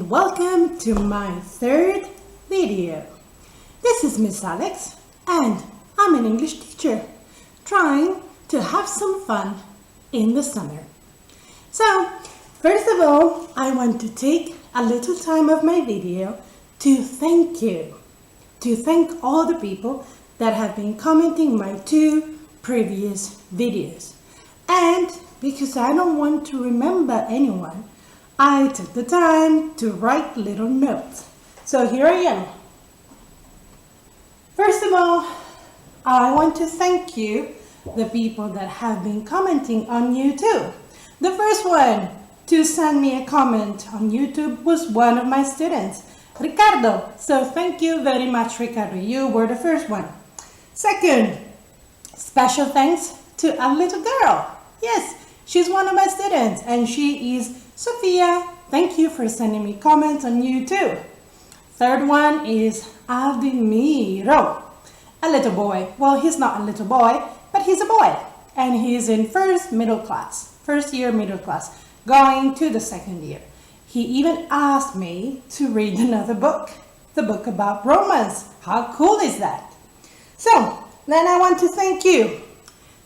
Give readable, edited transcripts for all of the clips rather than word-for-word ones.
and welcome to my third video. This is Miss Alex and I'm an English teacher trying to have some fun in the summer. So first of all, I want to take a little time of my video to thank you, to thank all the people that have been commenting my two previous videos. And because I don't want to remember anyone, I took the time to write little notes. So here I am. First of all, I want to thank you, the people that have been commenting on YouTube. The first one to send me a comment on YouTube was one of my students, Ricardo. So thank you very much, Ricardo. You were the first one. Second, special thanks to a little girl. Yes, she's one of my students and she is Sophia. Thank you for sending me comments on YouTube. Third one is Aldimiro, a little boy. Well, he's not a little boy, but he's a boy. And he's in first year middle class, going to the second year. He even asked me to read another book, the book about Romans. How cool is that? So then I want to thank you,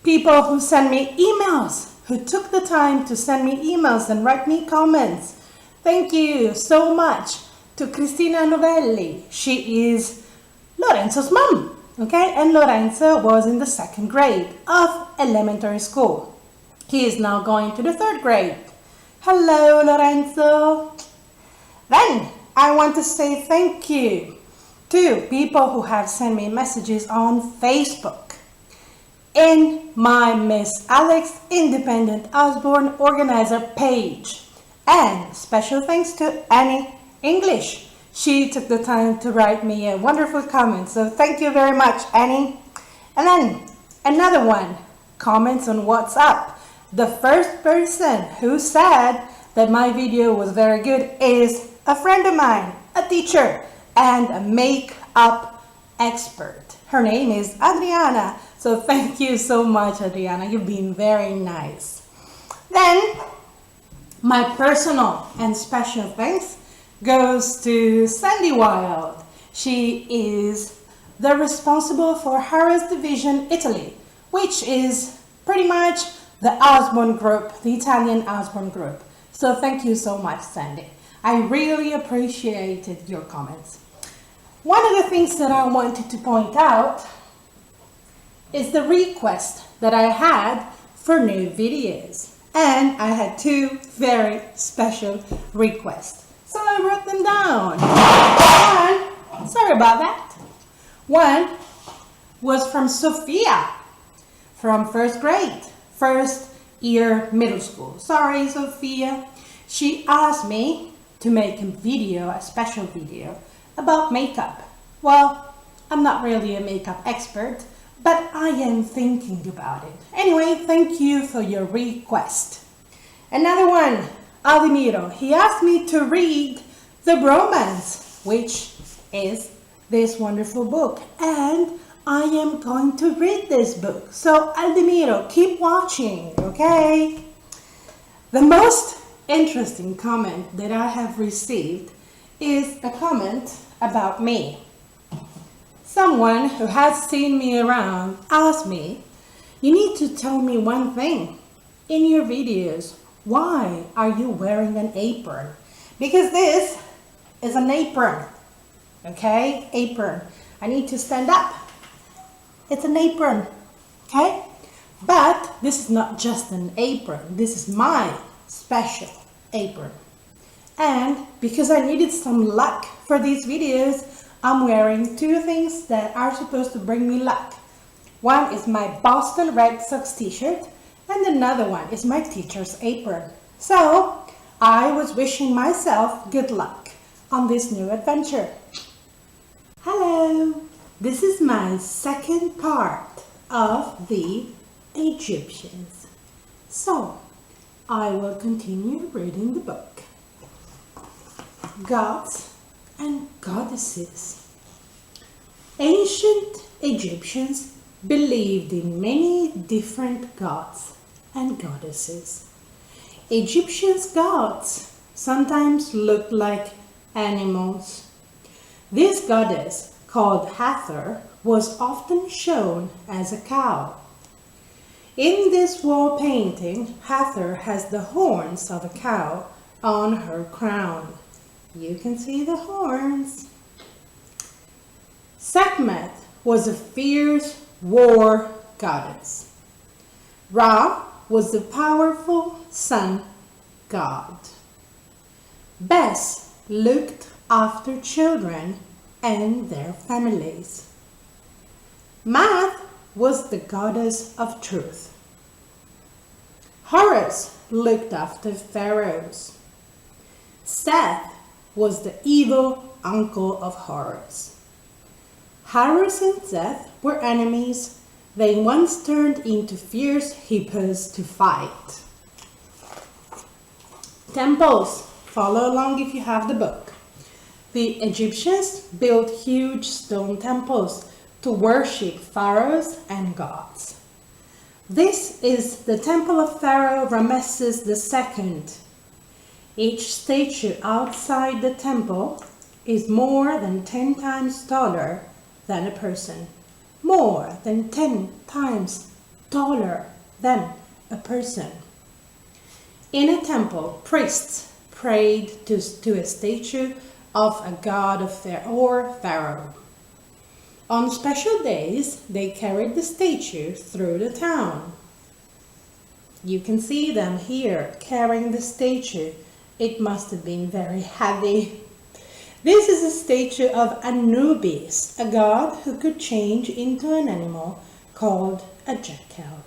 people who send me emails, who took the time to send me emails and write me comments. Thank you so much to Cristina Novelli. She is Lorenzo's mom, okay? And Lorenzo was in the second grade of elementary school. He is now going to the third grade. Hello, Lorenzo. Then I want to say thank you to people who have sent me messages on Facebook in my Miss Alex Independent Usborne Organizer page. And special thanks to Annie English. She took the time to write me a wonderful comment. So thank you very much, Annie. And then another one, comments on WhatsApp. The first person who said that my video was very good is a friend of mine, a teacher and a makeup expert. Her name is Adriana. So thank you so much, Adriana. You've been very nice. Then my personal and special thanks goes to Sandy Wild. She is the responsible for Harris Division Italy, which is pretty much the Usborne group, the Italian Usborne group. So thank you so much, Sandy. I really appreciated your comments. One of the things that I wanted to point out is the request that I had for new videos. And I had two very special requests. So I wrote them down. One, sorry about that. One was from Sophia from first grade, first year middle school. Sorry, Sophia. She asked me to make a video, a special video about makeup. Well, I'm not really a makeup expert, but I am thinking about it. Anyway, thank you for your request. Another one, Aldimiro. He asked me to read The Bromance, which is this wonderful book. And I am going to read this book. So Aldimiro, keep watching, okay? The most interesting comment that I have received is a comment about me. Someone who has seen me around asked me, you need to tell me one thing in your videos. Why are you wearing an apron? Because this is an apron, okay? Apron. I need to stand up. It's an apron, okay? But this is not just an apron. This is my special apron. And because I needed some luck for these videos, I'm wearing two things that are supposed to bring me luck. One is my Boston Red Sox t-shirt and another one is my teacher's apron. So I was wishing myself good luck on this new adventure. Hello, this is my second part of the Egyptians. So I will continue reading the book. Gods and goddesses. Ancient Egyptians believed in many different gods and goddesses. Egyptians' gods sometimes looked like animals. This goddess, called Hathor, was often shown as a cow. In this wall painting, Hathor has the horns of a cow on her crown. You can see the horns. Sekhmet was a fierce war goddess. Ra was the powerful sun god. Bes looked after children and their families. Math was the goddess of truth. Horus looked after pharaohs. Seth was the evil uncle of Horus. Horus and Seth were enemies. They once turned into fierce hippos to fight. Temples. Follow along if you have the book. The Egyptians built huge stone temples to worship pharaohs and gods. This is the temple of Pharaoh Ramesses II. Each statue outside the temple is more than 10 times taller than a person. More than 10 times taller than a person. In a temple, priests prayed to a statue of a god or pharaoh. On special days, they carried the statue through the town. You can see them here carrying the statue. It must have been very heavy. This is a statue of Anubis, a god who could change into an animal called a jackal.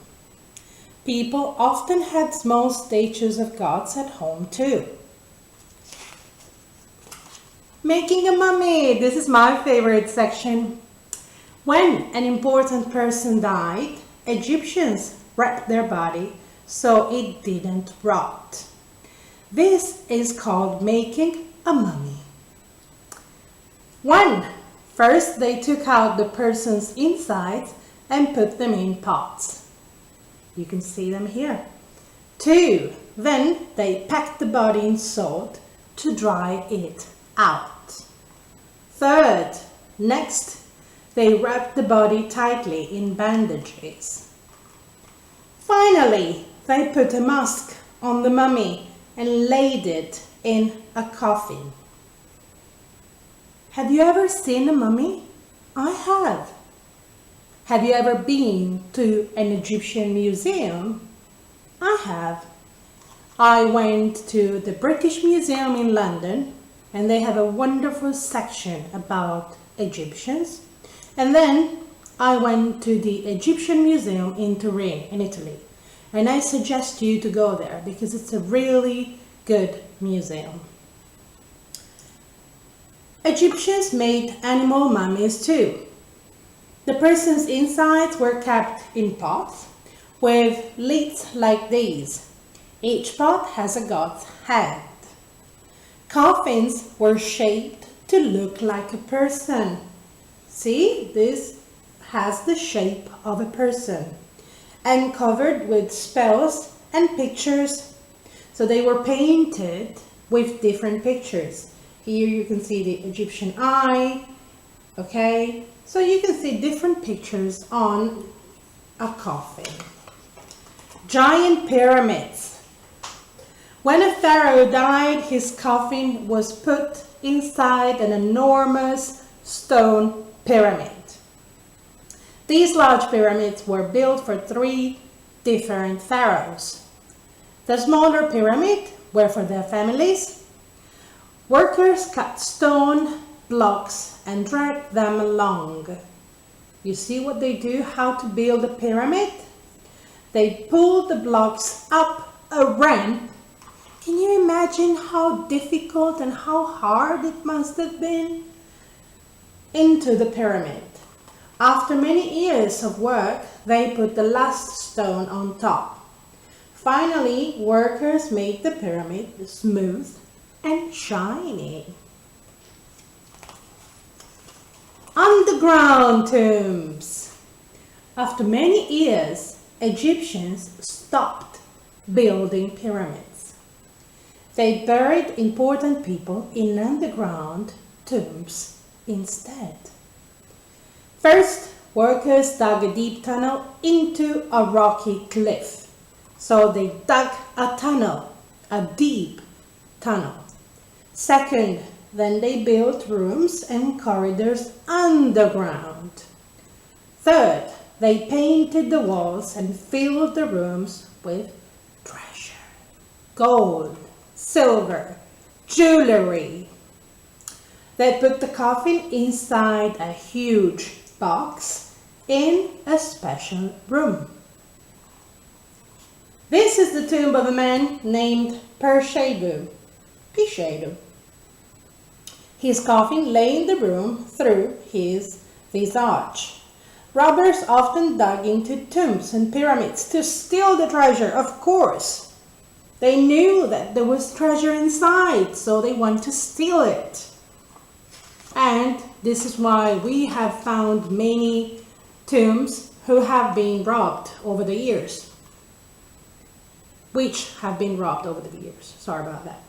People often had small statues of gods at home too. Making a mummy. This is my favorite section. When an important person died, Egyptians wrapped their body so it didn't rot. This is called making a mummy. First they took out the person's insides and put them in pots. You can see them here. 2, then they packed the body in salt to dry it out. 3rd, next they wrapped the body tightly in bandages. Finally, they put a mask on the mummy and laid it in a coffin. Have you ever seen a mummy? I have. Have you ever been to an Egyptian museum? I have. I went to the British Museum in London, and they have a wonderful section about Egyptians. And then I went to the Egyptian Museum in Turin, in Italy. And I suggest you to go there because it's a really good museum. Egyptians made animal mummies too. The person's insides were kept in pots with lids like these. Each pot has a god's head. Coffins were shaped to look like a person. See, this has the shape of a person and covered with spells and pictures. So they were painted with different pictures. Here you can see the Egyptian eye, okay? So you can see different pictures on a coffin. Giant pyramids. When a pharaoh died, his coffin was put inside an enormous stone pyramid. These large pyramids were built for 3 different pharaohs. The smaller pyramid were for their families. Workers cut stone blocks and dragged them along. You see what they do, how to build a pyramid? They pulled the blocks up a ramp. Can you imagine how difficult and how hard it must have been? Into the pyramid. After many years of work, they put the last stone on top. Finally, workers made the pyramid smooth and shiny. Underground tombs. After many years, Egyptians stopped building pyramids. They buried important people in underground tombs instead. First, workers dug a deep tunnel into a rocky cliff. So they dug a tunnel, a deep tunnel. Second, then they built rooms and corridors underground. Third, they painted the walls and filled the rooms with treasure, gold, silver, jewelry. They put the coffin inside a huge box in a special room. This is the tomb of a man named Pishadu. His coffin lay in the room through this arch. Robbers often dug into tombs and pyramids to steal the treasure, of course. They knew that there was treasure inside, so they want to steal it. And this is why we have found many tombs who have been robbed over the years. Sorry about that.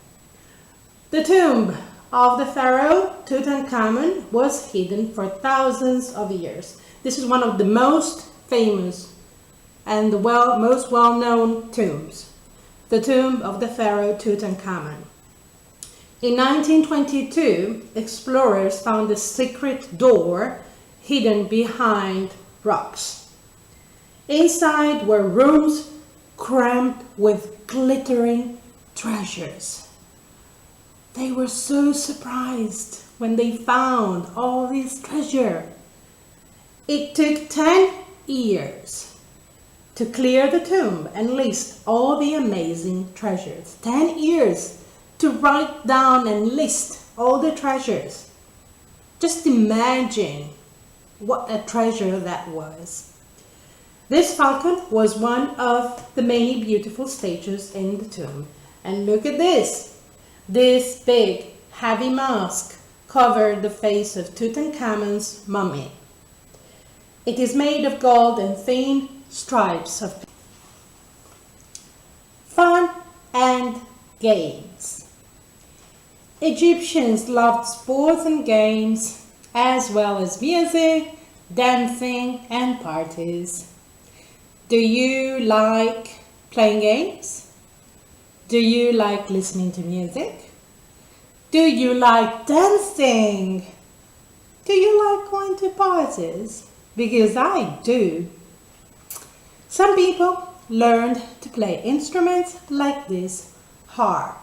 The tomb of the pharaoh Tutankhamun was hidden for thousands of years. This is one of the most famous and the most well-known tombs. The tomb of the pharaoh Tutankhamun. In 1922, explorers found a secret door hidden behind rocks. Inside were rooms crammed with glittering treasures. They were so surprised when they found all this treasure. It took 10 years to clear the tomb and list all the amazing treasures. 10 years to write down and list all the treasures. Just imagine what a treasure that was. This falcon was one of the many beautiful statues in the tomb. And look at this. This big, heavy mask covered the face of Tutankhamun's mummy. It is made of gold and thin stripes of fun and games. Egyptians loved sports and games, as well as music, dancing, and parties. Do you like playing games? Do you like listening to music? Do you like dancing? Do you like going to parties? Because I do. Some people learned to play instruments like this harp.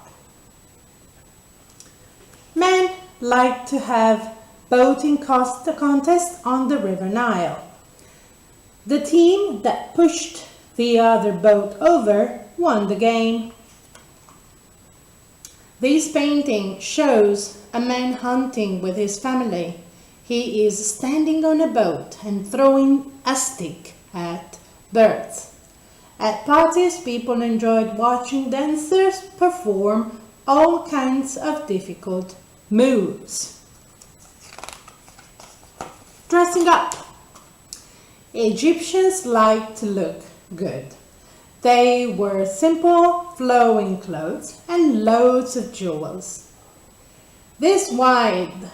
Men like to have boating contests on the River Nile. The team that pushed the other boat over won the game. This painting shows a man hunting with his family. He is standing on a boat and throwing a stick at birds. At parties, people enjoyed watching dancers perform all kinds of difficult moves. Dressing up. Egyptians liked to look good. They wore simple, flowing clothes and loads of jewels. This wide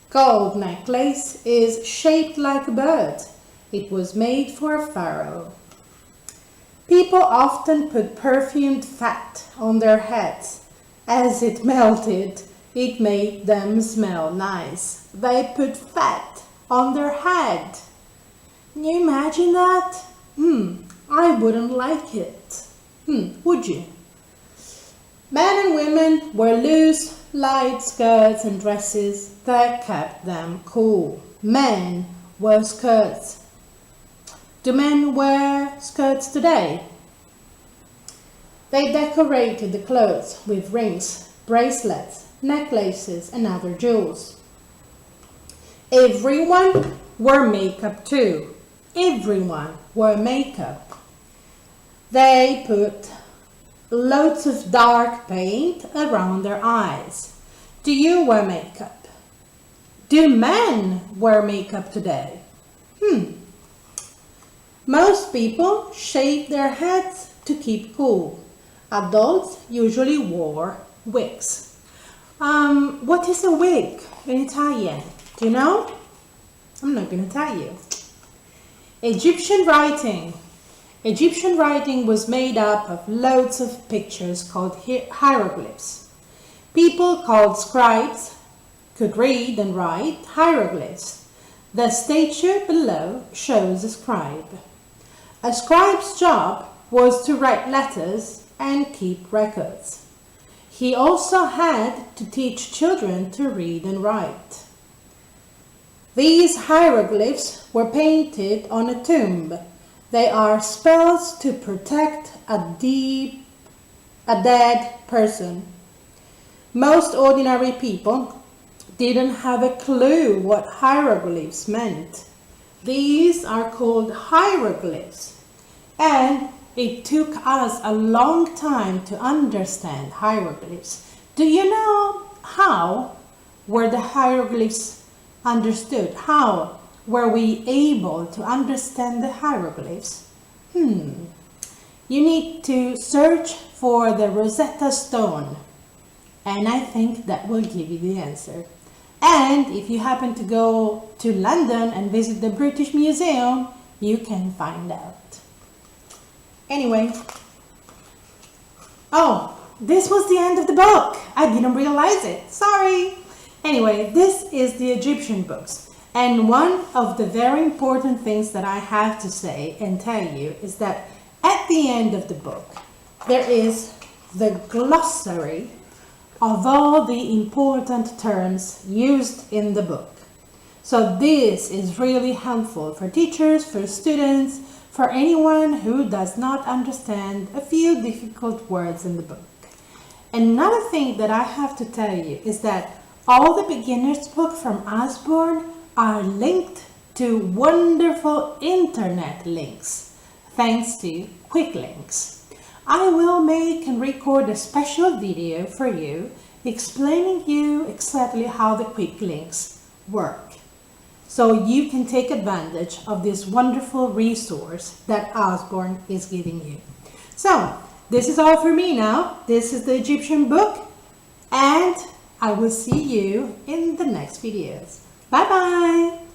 gold necklace is shaped like a bird. It was made for a pharaoh. People often put perfumed fat on their heads. As it melted, it made them smell nice. They put fat on their head. Can you imagine that? I wouldn't like it. Would you? Men and women wore loose, light skirts and dresses that kept them cool. Men wore skirts. Do men wear skirts today? They decorated the clothes with rings, bracelets, necklaces, and other jewels. Everyone wore makeup too. Everyone wore makeup. They put loads of dark paint around their eyes. Do you wear makeup? Do men wear makeup today? Most people shave their heads to keep cool. Adults usually wore wigs. What is a wig in Italian? Do you know? I'm not going to tell you. Egyptian writing. Egyptian writing was made up of loads of pictures called hieroglyphs. People called scribes could read and write hieroglyphs. The statue below shows a scribe. A scribe's job was to write letters and keep records. He also had to teach children to read and write. These hieroglyphs were painted on a tomb. They are spells to protect a dead person. Most ordinary people didn't have a clue what hieroglyphs meant. These are called hieroglyphs, and it took us a long time to understand hieroglyphs. Do you know how were the hieroglyphs understood? How were we able to understand the hieroglyphs? You need to search for the Rosetta stone, and I think that will give you the answer. And if you happen to go to London and visit the British Museum, you can find out. Anyway, oh, this was the end of the book. I didn't realize it. Sorry. Anyway, this is the Egyptian books. And one of the very important things that I have to say and tell you is that at the end of the book, there is the glossary of all the important terms used in the book. So this is really helpful for teachers, for students, for anyone who does not understand a few difficult words in the book. Another thing that I have to tell you is that all the beginners books from Usborne are linked to wonderful internet links, thanks to QUICKLINKS. I will make and record a special video for you explaining you exactly how the QUICKLINKS work, so you can take advantage of this wonderful resource that Usborne is giving you. So this is all for me now. This is the Egyptian book, and I will see you in the next videos. Bye bye.